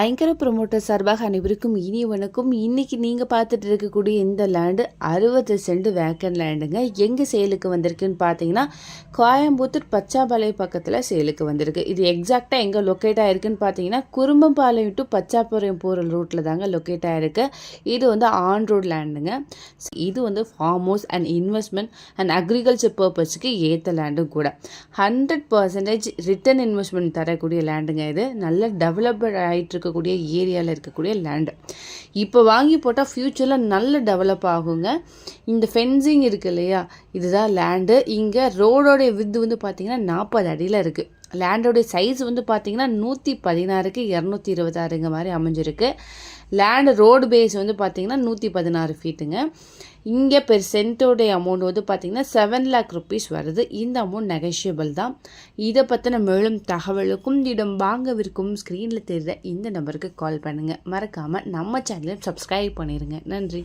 ஐங்கர promoter சார்பாக அனைவருக்கும் இனி வணக்கம். இன்றைக்கி நீங்கள் பார்த்துட்டு இருக்கக்கூடிய இந்த லேண்டு 60 சென்ட் வேக்கன் லேண்டுங்க. எங்கே சேலுக்கு வந்திருக்குன்னு பார்த்தீங்கன்னா கோயம்புத்தூர் பச்சாப்பாளையம் பக்கத்தில் சேலுக்கு வந்திருக்கு. இது எக்ஸாக்டாக எங்கே லொக்கேட் ஆகிருக்குன்னு பார்த்தீங்கன்னா குறும்பம்பாளையம் டு பச்சாப்பாளையம் போகிற ரூட்டில் தாங்க லொக்கேட் ஆகிருக்கு. இது ஆன் ரோட் லேண்டுங்க. இது farm house and investment and agriculture பர்பஸ்க்கு ஏற்ற லேண்டும் கூட. 100% ரிட்டர்ன் இன்வெஸ்ட்மெண்ட் தரக்கூடிய லேண்டுங்க. இது நல்ல டெவலப்ட் ஆகிட்டு இருக்கக்கூடிய ஏரியாவில் இருக்கக்கூடிய லேண்டு. இப்போ வாங்கி போட்டால் ஃப்யூச்சரில் நல்ல டெவலப் ஆகுங்க. இந்த ஃபென்சிங் இருக்குது இல்லையா, இதுதான் லேண்டு. இங்கே ரோடோடைய வித்து பார்த்தீங்கன்னா 40 அடியில் இருக்குது. லேண்டோடைய சைஸ் பார்த்தீங்கன்னா 116க்கு 226 மாதிரி அமைஞ்சிருக்கு. லேண்டு ரோடு பேஸ் பார்த்தீங்கன்னா 116 ஃபீட்டுங்க. இங்கே பெர் சென்ட்டோடைய அமௌண்ட் பார்த்தீங்கன்னா 7 lakh rupees வருது. இந்த அமௌண்ட் நெகோஷியபிள் தான். இதை பற்றின மேலும் தகவலுக்கும் இடம் வாங்கவிருக்கும் ஸ்க்ரீனில் தெரிகிற இந்த நம்பருக்கு கால் பண்ணுங்கள். மறக்காமல் நம்ம சேனலை சப்ஸ்கிரைப் பண்ணிடுங்க. நன்றி.